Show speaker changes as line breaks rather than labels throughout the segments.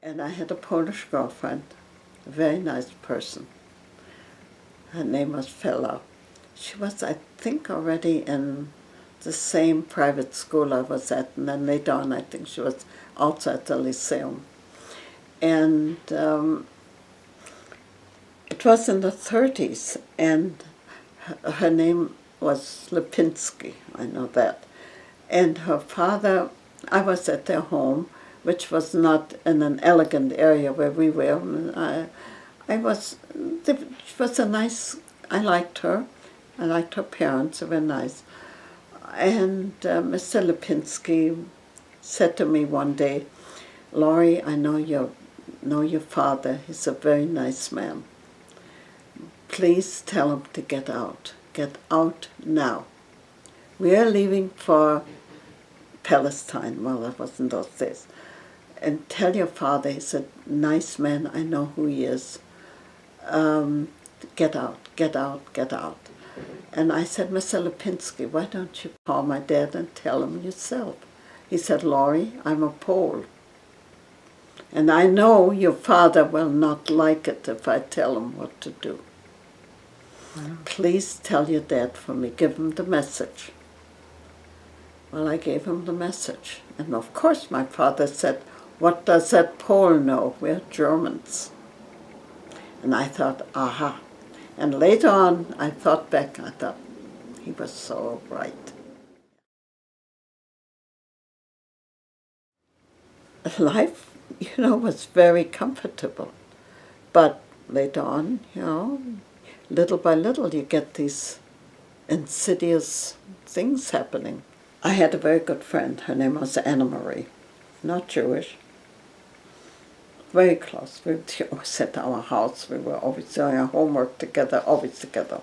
And I had a Polish girlfriend, a very nice person. Her name was Fella. She was, I think, already in the same private school I was at, and then later on I think she was also at the Lyceum. And it was in the 30s, and her name was Lipinski, I know that. And her father, I was at their home, which was not in an elegant area where we were. She was a nice, I liked her. I liked her parents, they were nice. And Mr. Lipinski said to me one day, Laurie, I know your father, he's a very nice man. Please tell him to get out. Get out now. We are leaving for Palestine. Well, that wasn't those days. And tell your father, he's a nice man, I know who he is. Get out, get out, get out. And I said, Mr. Lipinski, why don't you call my dad and tell him yourself? He said, Laurie, I'm a Pole. And I know your father will not like it if I tell him what to do. Please tell your dad for me, give him the message. Well, I gave him the message. And of course my father said, what does that Pole know? We're Germans. And I thought, aha. And later on, I thought back, I thought, he was so right. Life, was very comfortable. But later on, little by little, you get these insidious things happening. I had a very good friend. Her name was Anna Marie, not Jewish. Very close. She always at our house. We were always doing our homework together, always together.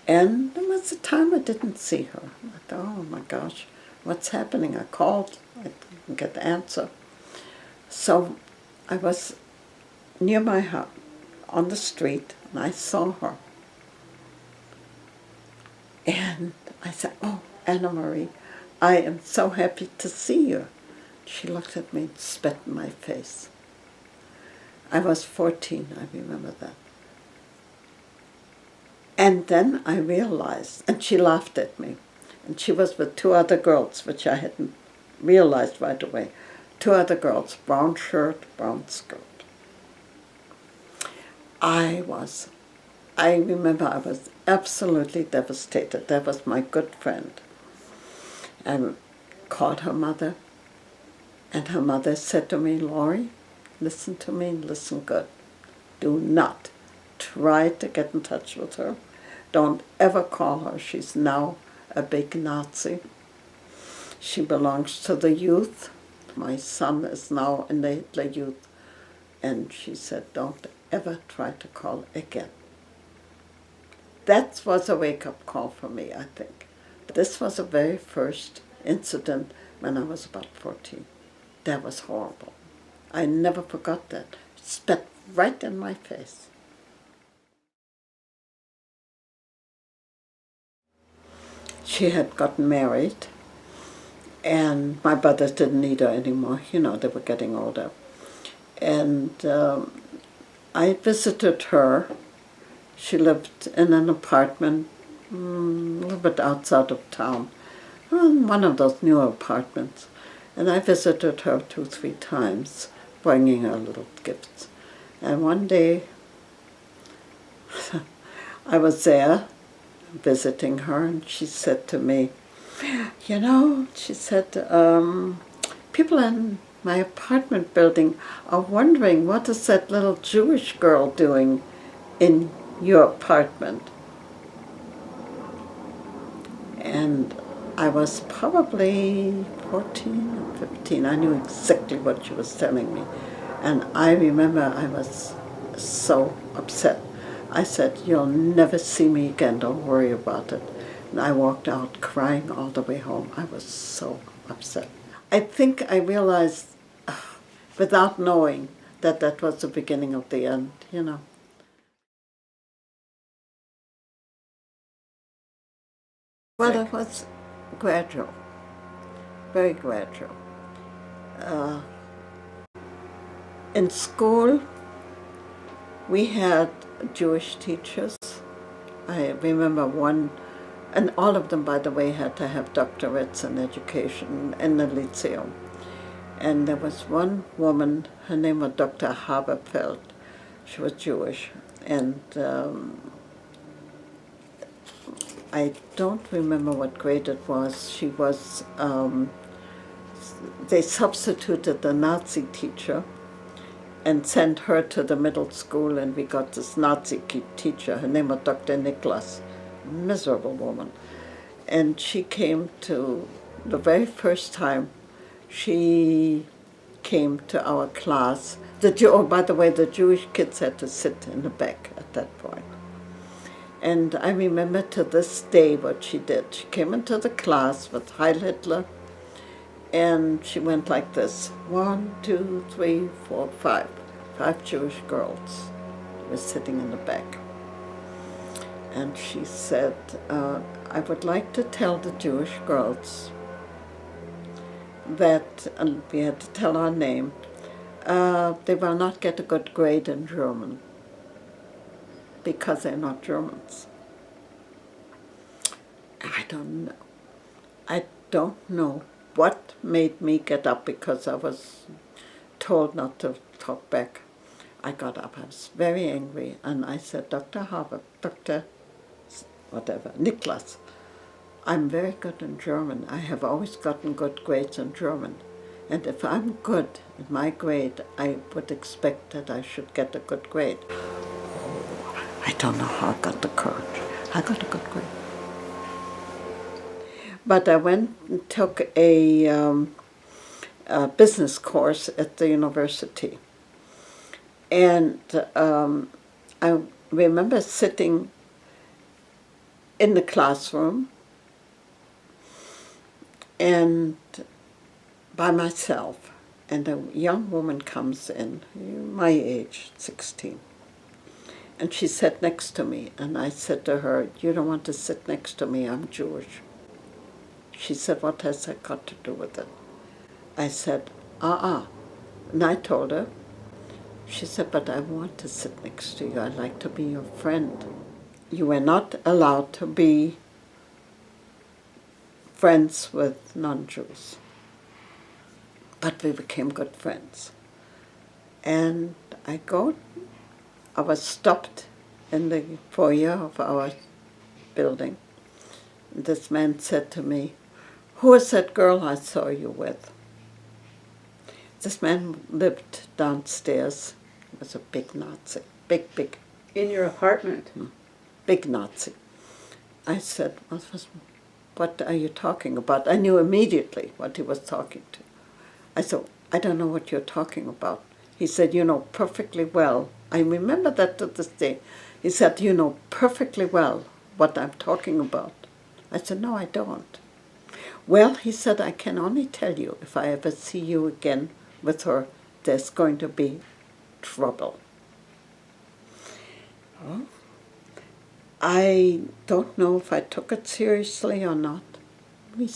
And there was a time I didn't see her. I thought, oh my gosh, what's happening? I called, I didn't get the answer. So I was near my house, on the street, and I saw her. And I said, oh, Anna Marie, I am so happy to see you. She looked at me and spat in my face. I was 14, I remember that. And then I realized, and she laughed at me, and she was with two other girls, which I hadn't realized right away. Two other girls, brown shirt, brown skirt. I remember I was absolutely devastated. That was my good friend. I called her mother, and her mother said to me, Laurie, listen to me and listen good. Do not try to get in touch with her. Don't ever call her. She's now a big Nazi. She belongs to the youth. My son is now in the Hitler Youth. And she said, don't ever try to call again. That was a wake-up call for me, I think. This was the very first incident when I was about 14. That was horrible. I never forgot that. Spat right in my face. She had gotten married, and my brothers didn't need her anymore. They were getting older. And I visited her. She lived in an apartment a little bit outside of town, one of those newer apartments. And I visited her 2 or 3 times, bringing her little gifts. And one day, I was there visiting her, and she said to me, she said, people in my apartment building are wondering, what is that little Jewish girl doing in your apartment? And I was probably 14 or 15. I knew exactly what she was telling me. And I remember I was so upset. I said, you'll never see me again, don't worry about it. And I walked out crying all the way home. I was so upset. I think I realized, without knowing, that that was the beginning of the end, Well, it was gradual, very gradual. In school, we had Jewish teachers. I remember one, and all of them, by the way, had to have doctorates in education in the Lyceum. And there was one woman, her name was Dr. Haberfeld. She was Jewish, and I don't remember what grade it was. She was, they substituted the Nazi teacher and sent her to the middle school, and we got this Nazi teacher. Her name was Dr. Niklas, miserable woman. And she came to, the very first time she came to our class. Oh, by the way, the Jewish kids had to sit in the back at that point. And I remember to this day what she did. She came into the class with Heil Hitler, and she went like this. 1, 2, 3, 4, 5. 5 Jewish girls were sitting in the back. And she said, I would like to tell the Jewish girls that, and we had to tell our name, they will not get a good grade in German because they're not Germans. I don't know what made me get up, because I was told not to talk back. I got up, I was very angry, and I said, Dr. Niklas, I'm very good in German. I have always gotten good grades in German. And if I'm good in my grade, I would expect that I should get a good grade. I don't know how I got the courage. I got a good grade. But I went and took a business course at the university. And I remember sitting in the classroom and by myself, and a young woman comes in, my age, 16. And she sat next to me, and I said to her, you don't want to sit next to me, I'm Jewish. She said, what has that got to do with it? I said, And I told her. She said, but I want to sit next to you. I'd like to be your friend. You were not allowed to be friends with non-Jews. But we became good friends. And I was stopped in the foyer of our building. This man said to me, who is that girl I saw you with? This man lived downstairs. He was a big Nazi, big.
In your apartment?
Big Nazi. I said, what are you talking about? I knew immediately what he was talking to. I said, I don't know what you're talking about. He said, you know perfectly well. I remember that to this day. He said, you know perfectly well what I'm talking about. I said, no, I don't. Well, he said, I can only tell you, if I ever see you again with her, there's going to be trouble. Well, I don't know if I took it seriously or not. We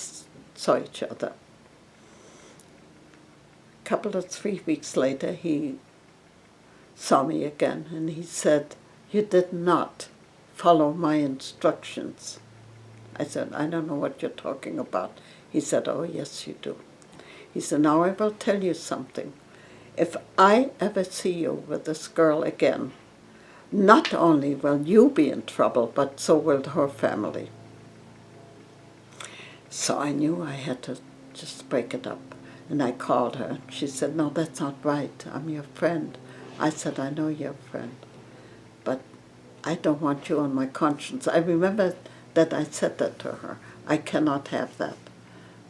saw each other. A couple of 3 weeks later, he saw me again, and he said, you did not follow my instructions. I said, I don't know what you're talking about. He said, oh, yes, you do. He said, now I will tell you something. If I ever see you with this girl again, not only will you be in trouble, but so will her family. So I knew I had to just break it up. And I called her. She said, no, that's not right. I'm your friend. I said, I know you're a friend, but I don't want you on my conscience. I remember that I said that to her. I cannot have that.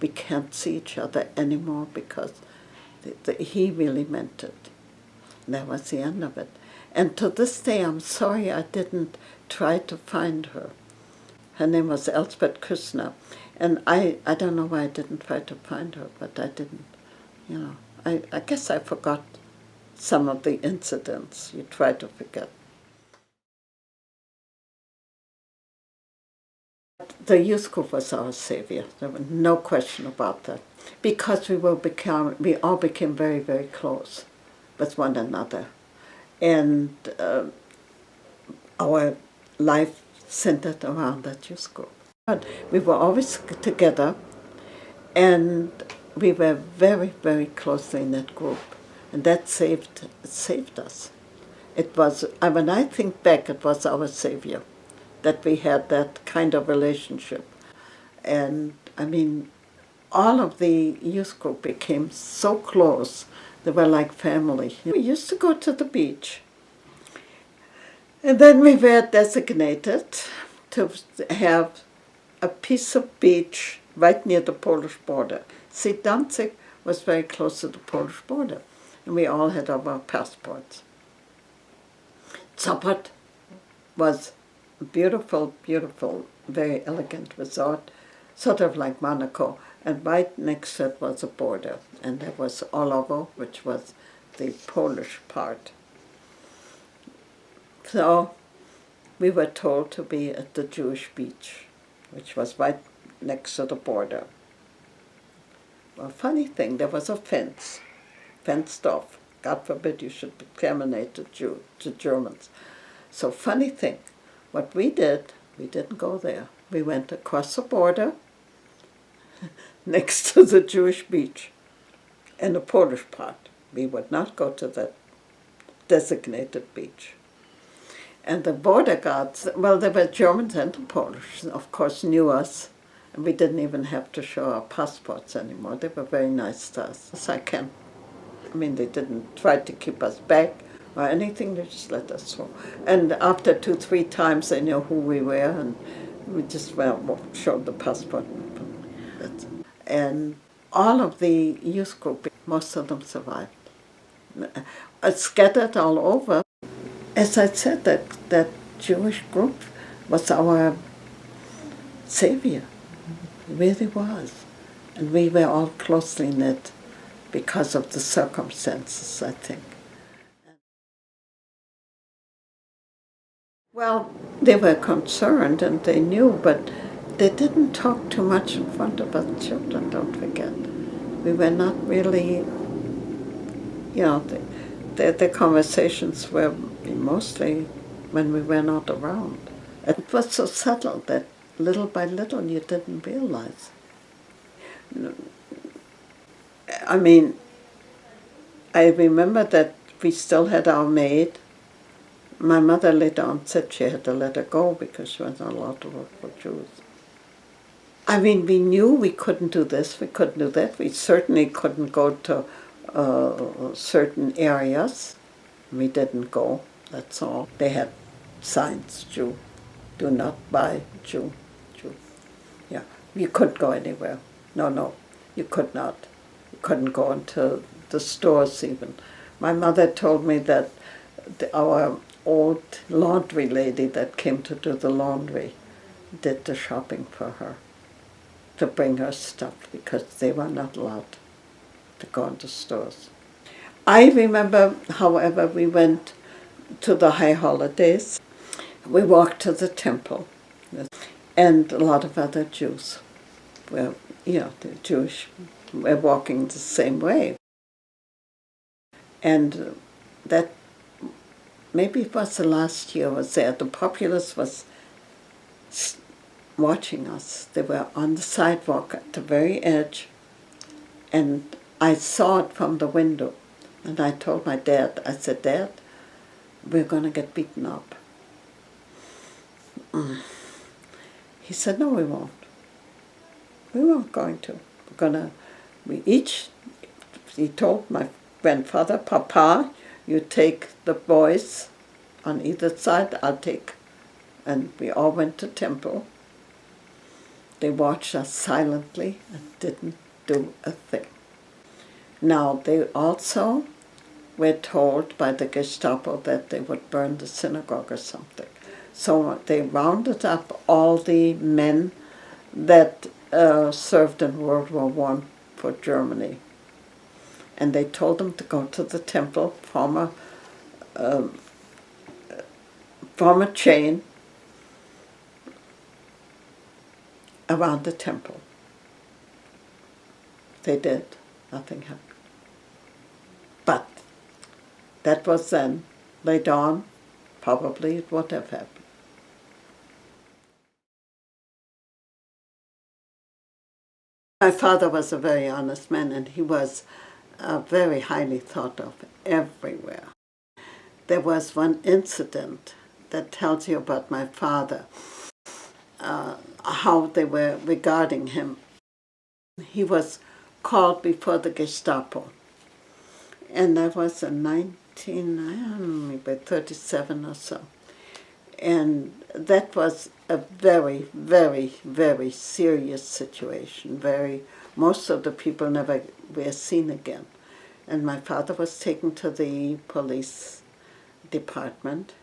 We can't see each other anymore because he really meant it. And that was the end of it. And to this day, I'm sorry I didn't try to find her. Her name was Elspeth Küssner. And I don't know why I didn't try to find her, but I didn't. You know, I guess I forgot some of the incidents you try to forget. The youth group was our savior. There was no question about that. Because we all became very, very close. with one another. And our life centered around that youth group. We were always together, and we were very, very closely in that group, and that saved us. It was, when I think back, it was our savior that we had that kind of relationship. And I mean, all of the youth group became so close. They were like family. We used to go to the beach. And then we were designated to have a piece of beach right near the Polish border. See, Danzig was very close to the Polish border, and we all had our passports. Sopot was a beautiful, beautiful, very elegant resort, sort of like Monaco, and right next to it was a border, and there was Olovo, which was the Polish part. So we were told to be at the Jewish beach, which was right next to the border. Well, funny thing, there was a fence, fenced off. God forbid you should contaminate the Germans. So funny thing, what we did, we didn't go there. We went across the border next to the Jewish beach in the Polish part. We would not go to that designated beach. And the border guards, well, they were Germans and the Polish, of course, knew us. And we didn't even have to show our passports anymore. They were very nice to us. As I mean, they didn't try to keep us back or anything. They just let us through. And after 2-3 times, they knew who we were, and we just showed the passport. And all of the youth group, most of them survived. Scattered all over. As I said, that Jewish group was our savior. It really was. And we were all closely knit because of the circumstances, I think. Well, they were concerned and they knew, but they didn't talk too much in front of us children, don't forget. We were not really, the conversations were mostly when we were not around. It was so subtle that little by little you didn't realize. I mean, I remember that we still had our maid. My mother later on said she had to let her go because she was not allowed to work for Jews. I mean, we knew we couldn't do this, we couldn't do that. We certainly couldn't go to certain areas. We didn't go, that's all. They had signs, Jew, do not buy, Jew, Jew. Yeah, you couldn't go anywhere. No, you could not. You couldn't go into the stores even. My mother told me that our old laundry lady that came to do the laundry did the shopping for her, to bring her stuff, because they were not allowed to go into stores. I remember, however, we went to the high holidays. We walked to the temple, and a lot of other Jews were, the Jewish were walking the same way. And that, maybe it was the last year I was there, the populace was watching us. They were on the sidewalk at the very edge, and I saw it from the window. And I told my dad, I said, Dad, we're going to get beaten up. He said, no, we won't. We weren't going to. He told my grandfather, Papa, you take the boys on either side, I'll take. And we all went to temple. They watched us silently and didn't do a thing. Now, they also were told by the Gestapo that they would burn the synagogue or something. So they rounded up all the men that served in World War I for Germany. And they told them to go to the temple, form a chain around the temple. They did. Nothing happened. But That was then. Later on, probably it would have happened. My father was a very honest man, and he was very highly thought of everywhere. There was one incident that tells you about my father, how they were regarding him. He was called before the Gestapo, and that was in 1937 or so. And that was a very, very, very serious situation. Most of the people never were seen again. And my father was taken to the police department,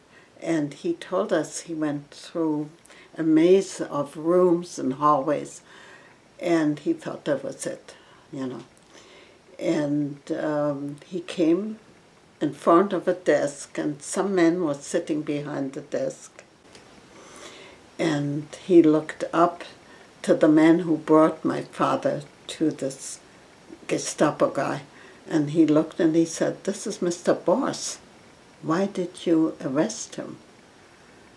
and he told us he went through a maze of rooms and hallways, and he thought that was it, you know. And he came in front of a desk, and some man was sitting behind the desk. And he looked up to the man who brought my father to this Gestapo guy, and he looked and he said, "This is Mr. Boss. Why did you arrest him?"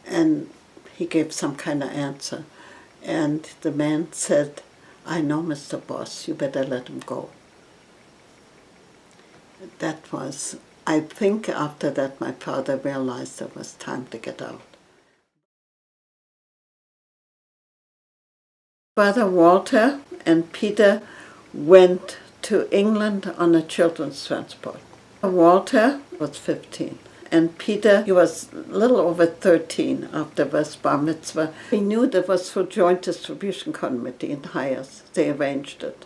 And he gave some kind of answer. And the man said, "I know Mr. Boss, you better let him go." That was, I think after that my father realized it was time to get out. Brother Walter and Peter went to England on a children's transport. Walter was 15, and Peter, he was a little over 13 after his bar mitzvah. He knew that was for Joint Distribution Committee in Hayes. They arranged it.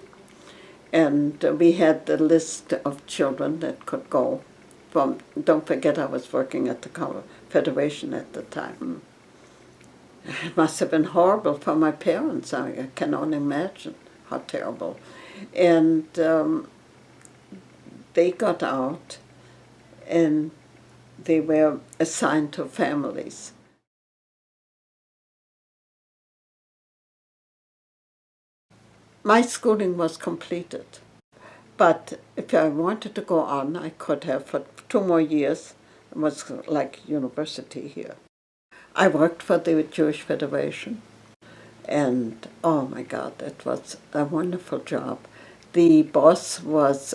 And we had the list of children that could go from, don't forget I was working at the Federation at the time. It must have been horrible for my parents. I can only imagine how terrible. And they got out and they were assigned to families. My schooling was completed, but if I wanted to go on, I could have for 2 more years. It was like university here. I worked for the Jewish Federation, and oh my God, it was a wonderful job. The boss was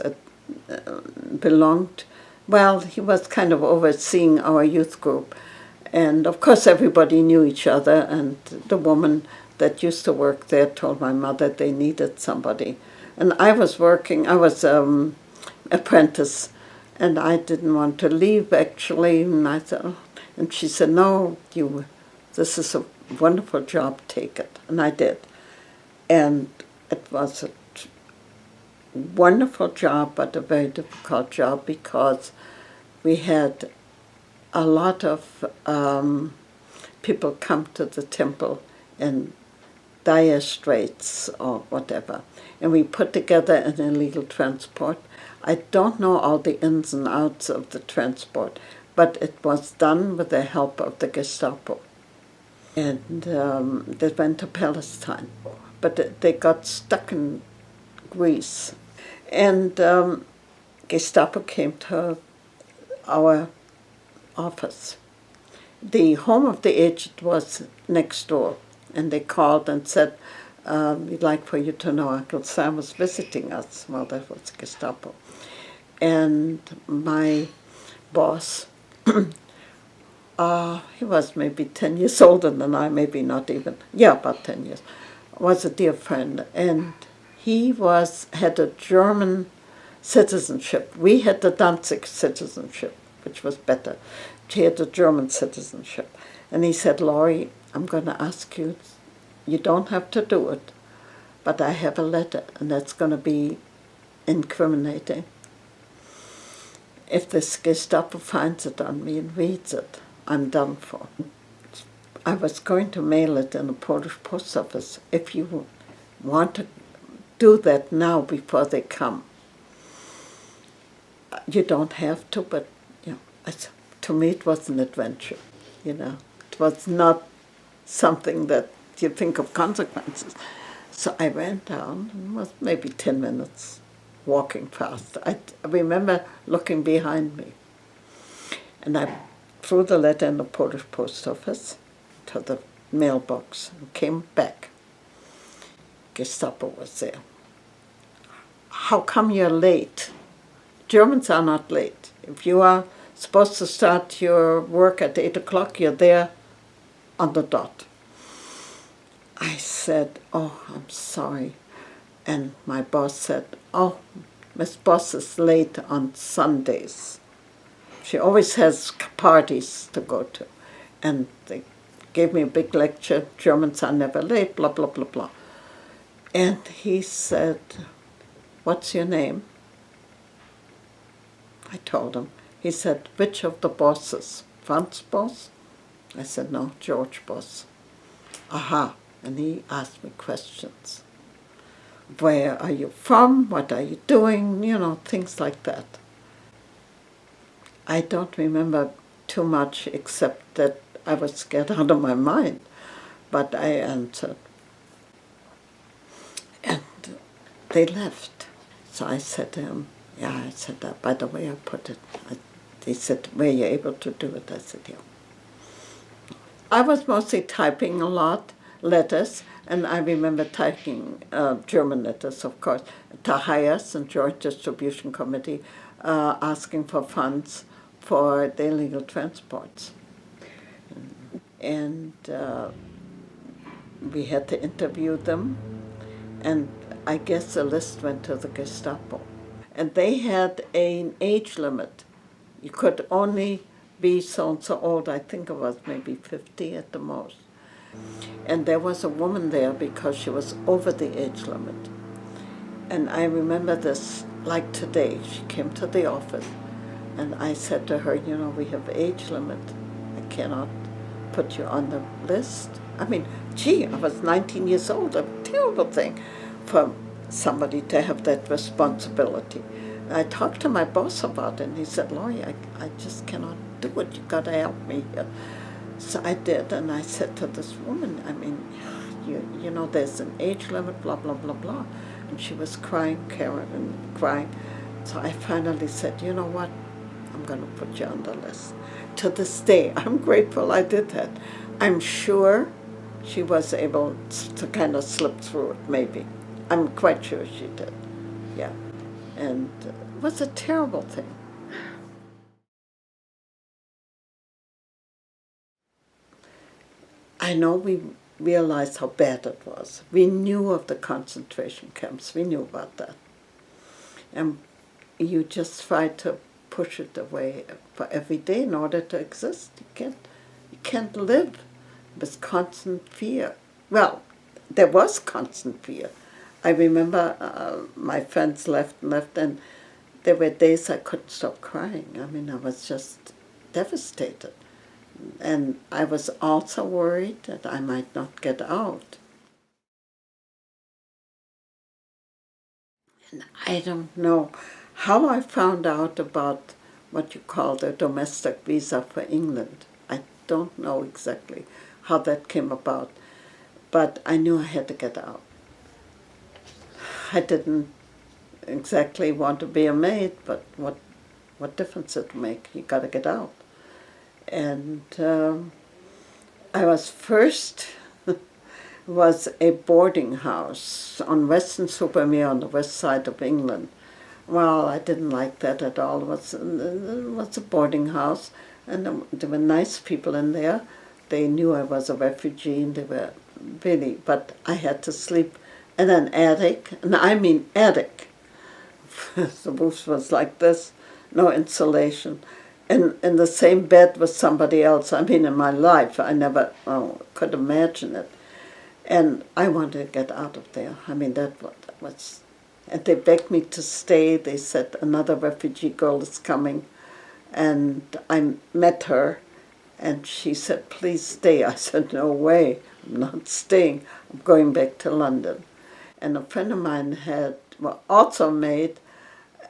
belonged, well, he was kind of overseeing our youth group, and of course everybody knew each other, and the woman that used to work there told my mother they needed somebody. And I was working, I was apprentice, and I didn't want to leave actually, and I thought, and she said, "No, this is a wonderful job, take it." And I did. And it was a wonderful job, but a very difficult job because we had a lot of people come to the temple in dire straits or whatever. And we put together an illegal transport. I don't know all the ins and outs of the transport, but it was done with the help of the Gestapo. And they went to Palestine, but they got stuck in Greece. And Gestapo came to our office. The home of the agent was next door, and they called and said, "We'd like for you to know Uncle Sam was visiting us." Well, that was Gestapo. And my boss, he was maybe 10 years older than I, maybe not even, about 10 years, was a dear friend. And he had a German citizenship. We had the Danzig citizenship, which was better. He had a German citizenship. And he said, "Laurie, I'm going to ask you, you don't have to do it, but I have a letter, and that's going to be incriminating. If this Gestapo finds it on me and reads it, I'm done for." I was going to mail it in a Polish post office. If you want to do that now before they come, you don't have to, but to me it was an adventure. It was not something that you think of consequences. So I went down, and it was maybe 10 minutes walking fast. I remember looking behind me. And I threw the letter in the Polish post office to the mailbox and came back. Gestapo was there. How come you're late? Germans are not late. If you are supposed to start your work at 8 o'clock, you're there on the dot. I said, oh, I'm sorry. And my boss said, oh, Miss Boss is late on Sundays. She always has parties to go to. And they gave me a big lecture, Germans are never late, blah, blah, blah, blah. And he said, what's your name? I told him. He said, which of the bosses? Franz Boss? I said, no, George Boss. Aha. And he asked me questions. Where are you from? What are you doing? You know, things like that. I don't remember too much except that I was scared out of my mind. But I answered. And they left. So I said to him, yeah, I said, by the way I put it. He said, were you able to do it? I said, yeah. I was mostly typing a lot, letters, and I remember typing German letters, of course, to HIAS and Joint Distribution Committee, asking for funds for the illegal transports. And we had to interview them, and I guess the list went to the Gestapo. And they had an age limit. You could only be so-and-so old. I think it was maybe 50 at the most. And there was a woman there because she was over the age limit. And I remember this like today. She came to the office, and I said to her, you know, we have age limit. I cannot put you on the list. I mean, gee, I was 19 years old, a terrible thing for somebody to have that responsibility. And I talked to my boss about it, and he said, Laurie, I just cannot do it. You got to help me here. So I did, and I said to this woman, I mean, you know, there's an age limit, blah, blah, blah, blah. And she was crying, Karen, and crying. So I finally said, you know what, I'm going to put you on the list. To this day, I'm grateful I did that. I'm sure she was able to kind of slip through it, maybe. I'm quite sure she did, yeah. And it was a terrible thing. I know we realized how bad it was. We knew of the concentration camps. We knew about that. And you just try to push it away for every day in order to exist. You can't live with constant fear. Well, there was constant fear. I remember my friends left, and there were days I couldn't stop crying. I mean, I was just devastated. And I was also worried that I might not get out. And I don't know how I found out about what you call the domestic visa for England. I don't know exactly how that came about, but I knew I had to get out. I didn't exactly want to be a maid, but what difference it make? You got to get out. And I was first was a boarding house on Weston-super-Mare on the west side of England. Well, I didn't like that at all. It was a boarding house, and there were nice people in there. They knew I was a refugee, and they were really, but I had to sleep in an attic, and I mean attic. The roof was like this, no insulation. In the same bed with somebody else. I mean, in my life, I never could imagine it. And I wanted to get out of there. I mean, that was... And they begged me to stay. They said, another refugee girl is coming. And I met her, and she said, please stay. I said, no way, I'm not staying. I'm going back to London. And a friend of mine had also made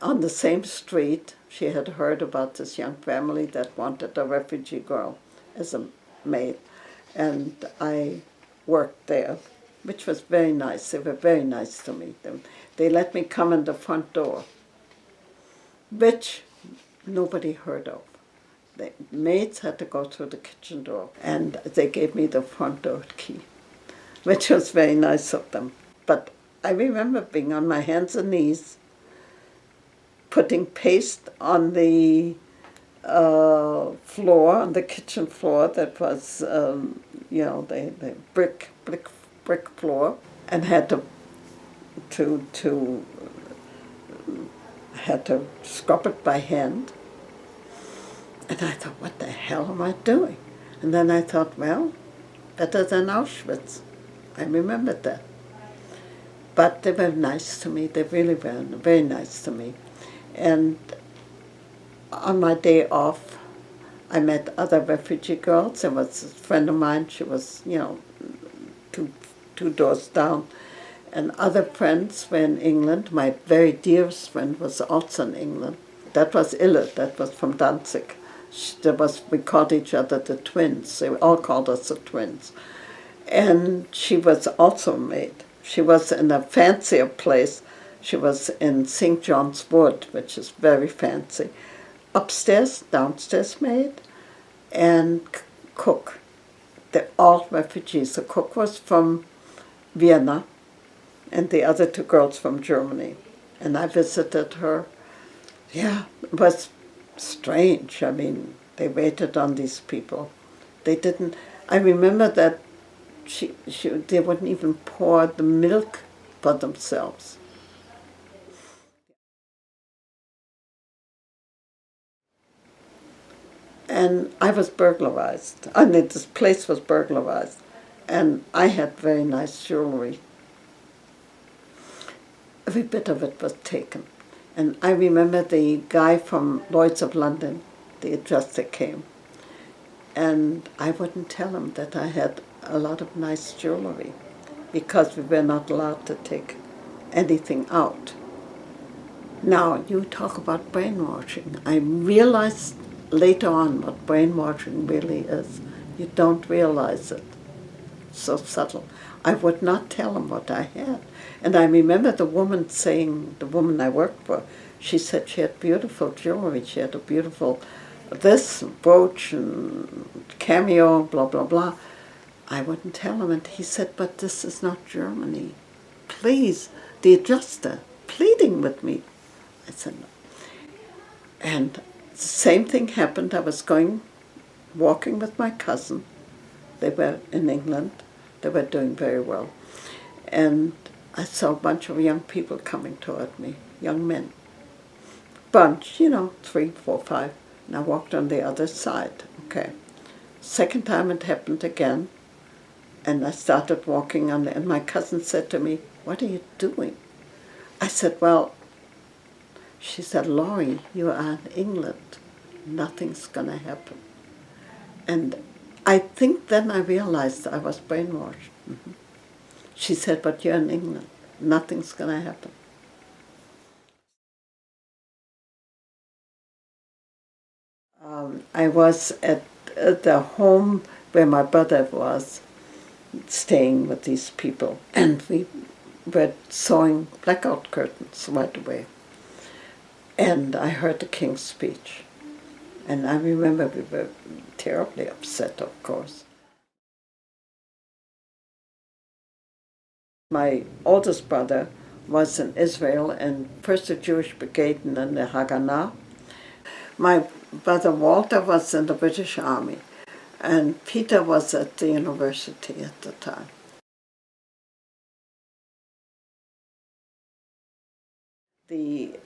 on the same street. She had heard about this young family that wanted a refugee girl as a maid, and I worked there, which was very nice. They were very nice to me. They let me come in the front door, which nobody heard of. The maids had to go through the kitchen door, and they gave me the front door key, which was very nice of them. But I remember being on my hands and knees, putting paste on the floor, on the kitchen floor that was, the brick floor, and had to had to scrub it by hand. And I thought, what the hell am I doing? And then I thought, well, better than Auschwitz. I remembered that. But they were nice to me. They really were very nice to me. And on my day off, I met other refugee girls. There was a friend of mine. She was, two doors down. And other friends were in England. My very dearest friend was also in England. That was Ellie. That was from Danzig. We called each other the twins. They all called us the twins. And she was also a maid. She was in a fancier place. She was in St. John's Wood, which is very fancy. Upstairs, downstairs maid, and cook. They're all refugees. The cook was from Vienna, and the other two girls from Germany. And I visited her. Yeah, it was strange. I mean, they waited on these people. They didn't. I remember that they wouldn't even pour the milk for themselves. And I was burglarized. I mean, this place was burglarized. And I had very nice jewelry. Every bit of it was taken. And I remember the guy from Lloyd's of London, the adjuster, came. And I wouldn't tell him that I had a lot of nice jewelry because we were not allowed to take anything out. Now, you talk about brainwashing. I realized later on what brainwashing really is. You don't realize it. So subtle. I would not tell him what I had. And I remember the woman saying, the woman I worked for, she said she had beautiful jewelry. She had a beautiful this brooch and cameo, blah, blah, blah. I wouldn't tell him. And he said, but this is not Germany. Please, the adjuster, pleading with me. I said, no. And the same thing happened. I was walking with my cousin. They were in England. They were doing very well. And I saw a bunch of young people coming toward me, young men. Bunch, 3, 4, 5. And I walked on the other side. Okay. Second time it happened again. And I started walking on and my cousin said to me, what are you doing? I said, well, she said, Laurie, you are in England. Nothing's going to happen. And I think then I realized I was brainwashed. Mm-hmm. She said, but you're in England. Nothing's going to happen. I was at the home where my brother was staying with these people, and we were sewing blackout curtains right away. And I heard the King's speech. And I remember we were terribly upset, of course. My oldest brother was in Israel and first a Jewish brigade and then the Haganah. My brother Walter was in the British Army, and Peter was at the university at the time. The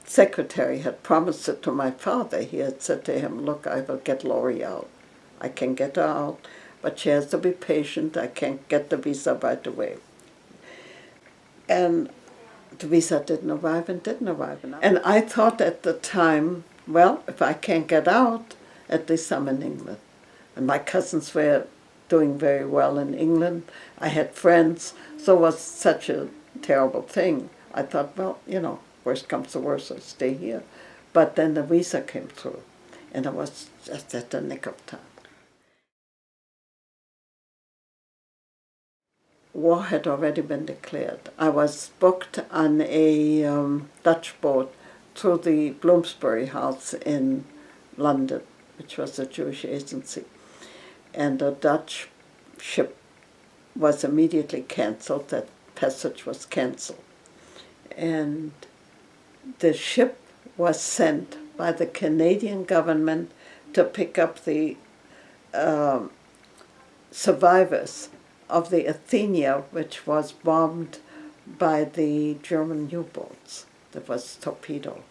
secretary had promised it to my father. He had said to him, look, I will get Laurie out. I can get her out, but she has to be patient. I can't get the visa right away. And the visa didn't arrive and didn't arrive. And I thought at the time, well, if I can't get out, at least I'm in England. And my cousins were doing very well in England. I had friends, so it was such a terrible thing. I thought, well, worst comes to worst, I'll stay here. But then the visa came through, and I was just at the nick of time. War had already been declared. I was booked on a Dutch boat through the Bloomsbury House in London, which was a Jewish agency. And the Dutch ship was immediately cancelled. That passage was cancelled. And the ship was sent by the Canadian government to pick up the survivors of the Athenia, which was bombed by the German U-boats. That was torpedoed.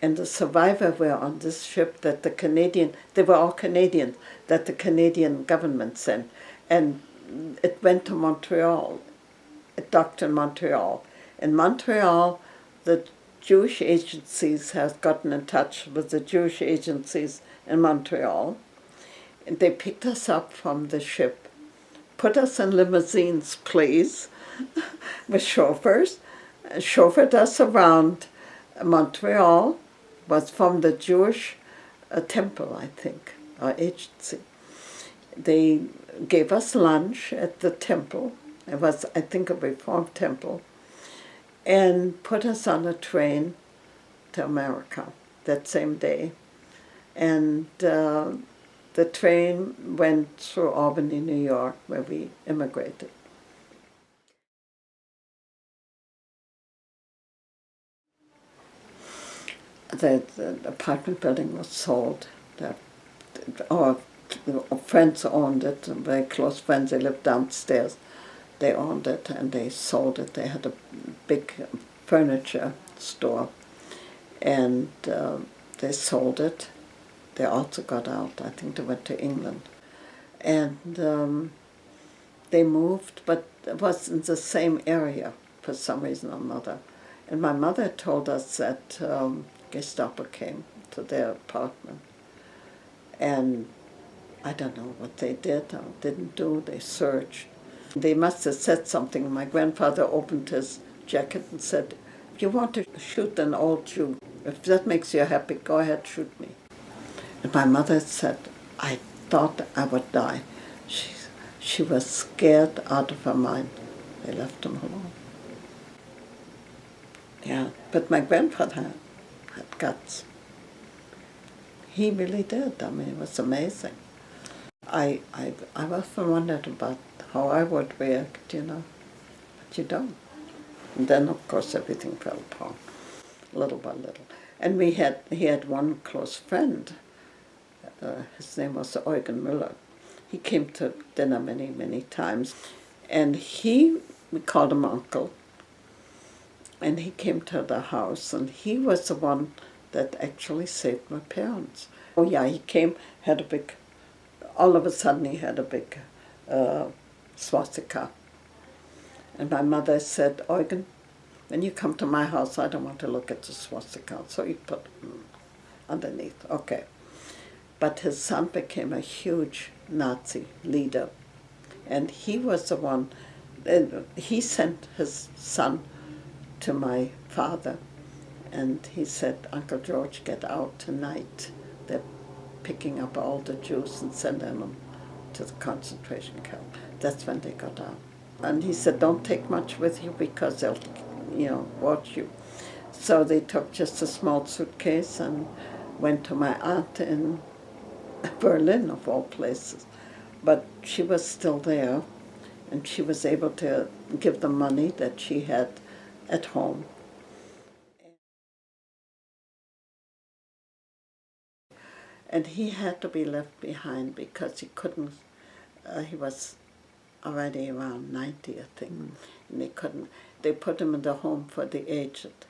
And the survivors were on this ship that they were all Canadian, that the Canadian government sent. And it went to Montreal. It docked in Montreal. In Montreal, the Jewish agencies have gotten in touch with the Jewish agencies in Montreal. And they picked us up from the ship, put us in limousines, please, with chauffeurs, chauffeured us around Montreal, was from the Jewish temple, I think, or agency. They gave us lunch at the temple. It was, I think, a Reformed temple, and put us on a train to America that same day. And the train went through Albany, New York, where we immigrated. The apartment building was sold. Our friends owned it, very close friends. They lived downstairs. They owned it and they sold it. They had a big furniture store, and they sold it. They also got out. I think they went to England. And they moved, but it was in the same area for some reason or another. And my mother told us that Gestapo came to their apartment. And I don't know what they did or didn't do. They searched. They must have said something. My grandfather opened his jacket and said, "If you want to shoot an old Jew, if that makes you happy, go ahead, shoot me." And my mother said, "I thought I would die." She was scared out of her mind. They left him alone. Yeah, but my grandfather had guts. He really did. I mean, it was amazing. I often wondered about how I would react, but you don't. And then, of course, everything fell apart, little by little. And he had one close friend. His name was Eugen Müller. He came to dinner many, many times. And we called him Uncle. And he came to the house, and he was the one that actually saved my parents. Oh yeah, he came, all of a sudden he had a big swastika. And my mother said, "Eugen, when you come to my house, I don't want to look at the swastika." So he put underneath, okay. But his son became a huge Nazi leader. And he was the one, he sent his son to my father. And he said, "Uncle George, get out tonight. They're picking up all the Jews and sending them to the concentration camp." That's when they got out. And he said, "Don't take much with you because they'll, watch you." So they took just a small suitcase and went to my aunt in Berlin, of all places. But she was still there, and she was able to give them money that she had at home. And he had to be left behind because he couldn't, he was already around 90, I think, and they put him in the home for the aged.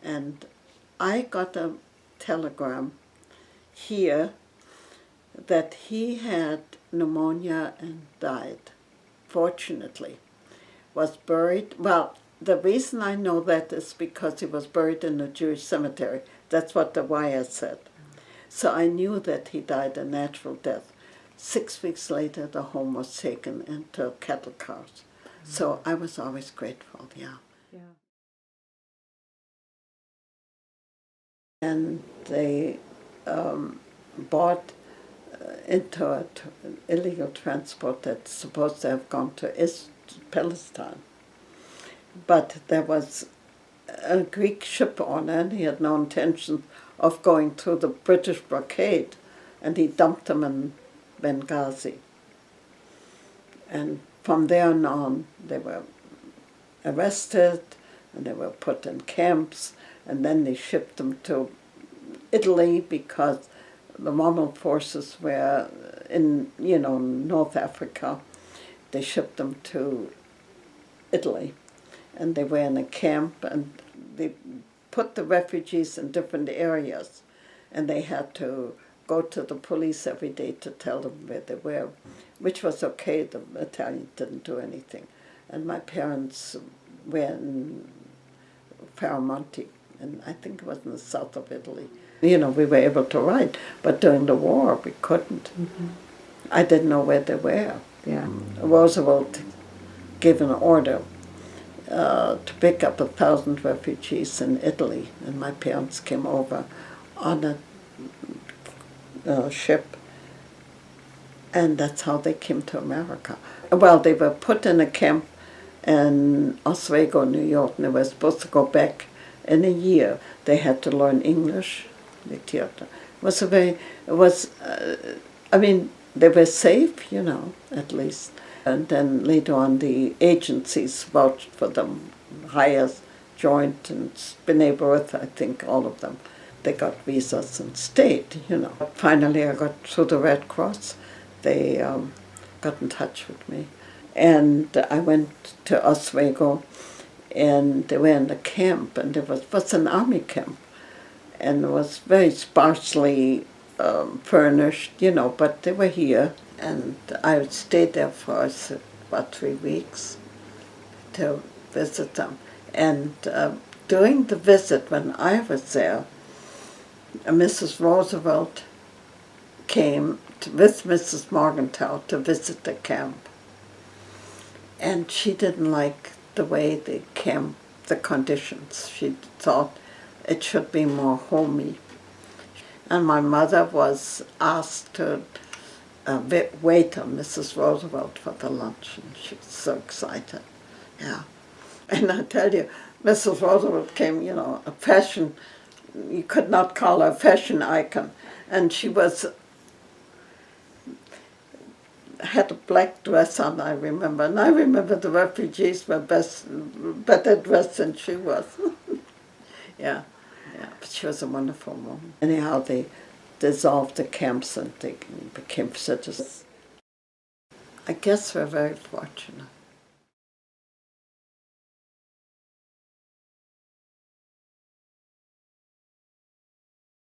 And I got a telegram here that he had pneumonia and died, fortunately. Was buried, well, the reason I know that is because he was buried in a Jewish cemetery. That's what the wire said. So I knew that he died a natural death. 6 weeks later, the home was taken into cattle cars. So I was always grateful, yeah. And they bought into illegal transport that's supposed to have gone to East Palestine. But there was a Greek ship owner, and he had no intention of going through the British blockade and he dumped them in Benghazi. And from there on, they were arrested, and they were put in camps, and then they shipped them to Italy because the Rommel forces were in, North Africa. They shipped them to Italy, and they were in a camp, and they put the refugees in different areas, and they had to go to the police every day to tell them where they were, which was okay. The Italians didn't do anything. And my parents were in Faramonte, and I think it was in the south of Italy. We were able to write, but during the war we couldn't. Mm-hmm. I didn't know where they were. Yeah. Roosevelt gave an order to pick up 1,000 refugees in Italy, and my parents came over on a ship, and that's how they came to America. Well, they were put in a camp in Oswego, New York, and they were supposed to go back in a year. They had to learn English, the theater. They were safe, at least. And then later on, the agencies vouched for them, Hires, Joint, and B'nai B'rith, I think, all of them. They got visas and stayed, Finally, I got through the Red Cross. They got in touch with me. And I went to Oswego, and they were in the camp, and it was an army camp. And it was very sparsely furnished, but they were here. And I stayed there for about 3 weeks to visit them. And during the visit, when I was there, Mrs. Roosevelt came with Mrs. Morgenthau to visit the camp. And she didn't like the way the conditions. She thought it should be more homey. And my mother was asked to wait on Mrs. Roosevelt for the lunch, and she was so excited. Yeah. And I tell you, Mrs. Roosevelt came, a fashion, you could not call her a fashion icon. And she had a black dress on, I remember. And I remember the refugees were better dressed than she was. Yeah, but she was a wonderful woman. Anyhow, they dissolved the camps and they became citizens. I guess we're very fortunate.